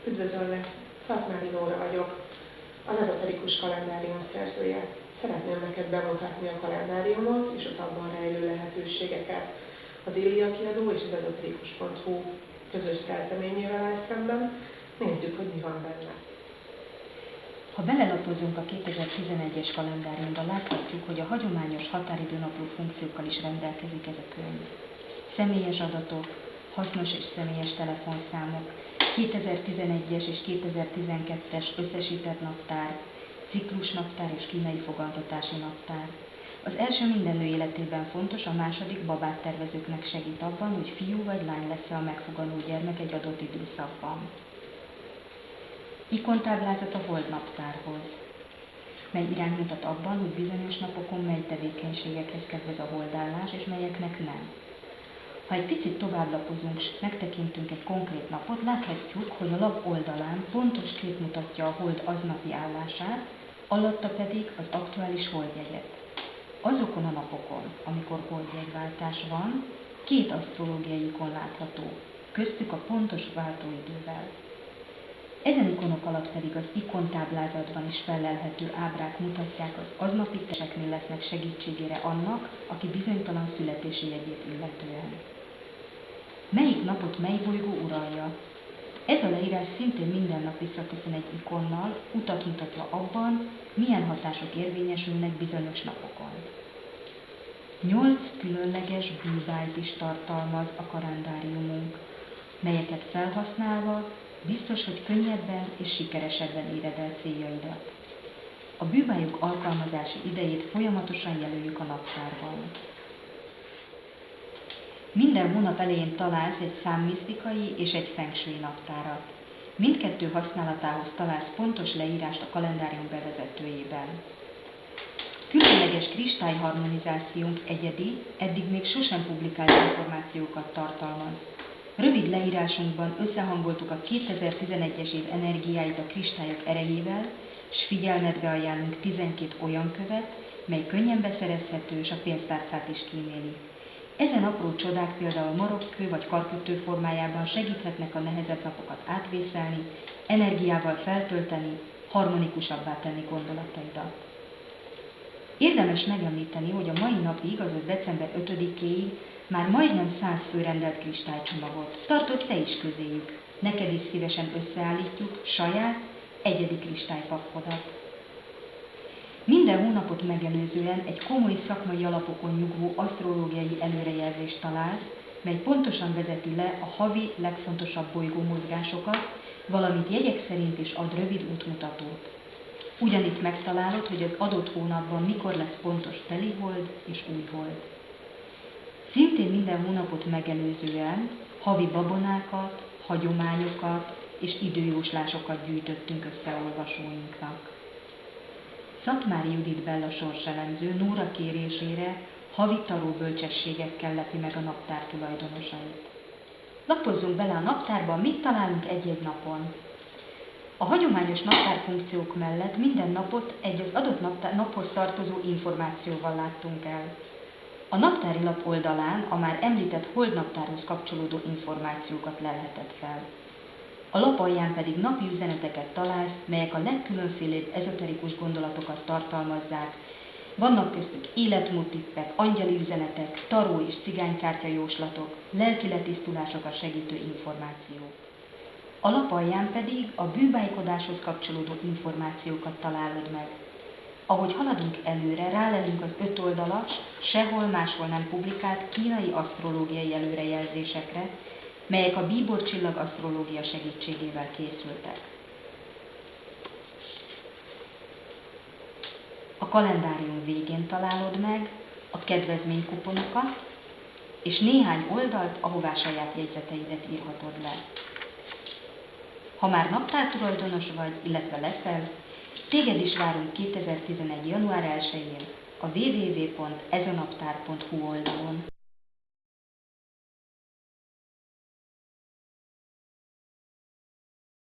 Üdvözöllek! Szatmári Nóra vagyok, az ezoterikus kalendárium szerzője. Szeretném neked bemutatni a kalendáriumot és az abban rejlő lehetőségeket. Az Illia Kiadó és az ezoterikus.hu közös szerzeményével áll szemben. Nézzük, hogy mi van benne. Ha belelapozunk a 2011-es kalendáriumba, láthatjuk, hogy a hagyományos határidőnapló funkciókkal is rendelkezik ez a könyv. Személyes adatok, hasznos és személyes telefonszámok, 2011-es és 2012-es összesített naptár, ciklusnaptár és kínai fogantatási naptár. Az első minden nő életében fontos, a második babát tervezőknek segít abban, hogy fiú vagy lány lesz-e a megfoganó gyermek egy adott időszakban. Ikontáblázat a holdnaptárhoz, mely irányt mutat abban, hogy bizonyos napokon mely tevékenységekhez kedvez a holdállás, és melyeknek nem. Ha egy picit tovább lapozunk, és megtekintünk egy konkrét napot, láthatjuk, hogy a lap oldalán pontos kép mutatja a hold aznapi állását, alatta pedig az aktuális holdjegyet. Azokon a napokon, amikor holdjegyváltás van, két asztrológiai ikon látható, köztük a pontos váltóidővel. Ezen ikonok alatt pedig az ikontáblázatban is fellelhető ábrák mutatják az aznapi testeknél lesznek segítségére annak, aki bizonytalan születési jegyét illetően. Melyik napot mely bolygó uralja? Ez a leírás szintén minden nap visszaköszön egy ikonnal, utat mutatva abban, milyen hatások érvényesülnek bizonyos napokon. 8 különleges bűvájt is tartalmaz a kalendáriumunk, melyeket felhasználva biztos, hogy könnyebben és sikeresebben éred el céljaidat. A bűvályok alkalmazási idejét folyamatosan jelöljük a naptárban. Minden hónap elején találsz egy számmisztikai és egy feng shui naptárat. Mindkettő használatához találsz pontos leírást a kalendárium bevezetőjében. Különleges kristályharmonizációnk egyedi, eddig még sosem publikált információkat tartalmaz. Rövid leírásunkban összehangoltuk a 2011-es év energiáit a kristályok erejével, s figyelmedbe ajánlunk 12 olyan követ, mely könnyen beszerezhető és a pénztárcát is kíméli. Ezen apró csodák például marokkő vagy karkötő formájában segíthetnek a nehezebb napokat átvészelni, energiával feltölteni, harmonikusabbá tenni gondolataidat. Érdemes megemlíteni, hogy a mai napig, azaz december 5-éig már majdnem 100 fő rendelt kristálycsomagot. Tartod te is közéjük. Neked is szívesen összeállítjuk saját, egyedi kristálypakkodat. Minden hónapot megelőzően egy komoly szakmai alapokon nyugvó asztrológiai előrejelzést találsz, mely pontosan vezeti le a havi legfontosabb bolygómozgásokat, valamint jegyek szerint is ad rövid útmutatót. Ugyanitt megtalálod, hogy az adott hónapban mikor lesz pontos telihold és újhold. Szintén minden hónapot megelőzően havi babonákat, hagyományokat és időjóslásokat gyűjtöttünk össze olvasóinknak. Szatmári Judit Bella sorselemző Nóra kérésére havi taró bölcsességekkel lepi meg a naptár tulajdonosait. Lapozzunk bele a naptárba, mit találunk egy-egy napon. A hagyományos naptárfunkciók mellett minden napot egy az adott naphoz tartozó információval láttunk el. A naptári lap oldalán a már említett holdnaptárhoz kapcsolódó információkat lelhetett fel. A lap alján pedig napi üzeneteket találsz, melyek a legkülönfélébb ezoterikus gondolatokat tartalmazzák. Vannak köztük életmódtippek, angyali üzenetek, taró és cigánykártya jóslatok, lelki letisztulásokat segítő információk. A lap alján pedig a bűválykodáshoz kapcsolódó információkat találod meg. Ahogy haladunk előre, rálelünk az 5 oldalas, sehol máshol nem publikált kínai asztrológiai előrejelzésekre, melyek a bíbor csillag asztrológia segítségével készültek. A kalendárium végén találod meg a kedvezménykuponokat, és néhány oldalt, ahová saját jegyzeteidet írhatod le. Ha már naptártulajdonos vagy, illetve leszel, téged is várunk 2011. január 1-én a www.ezanaptár.hu oldalon.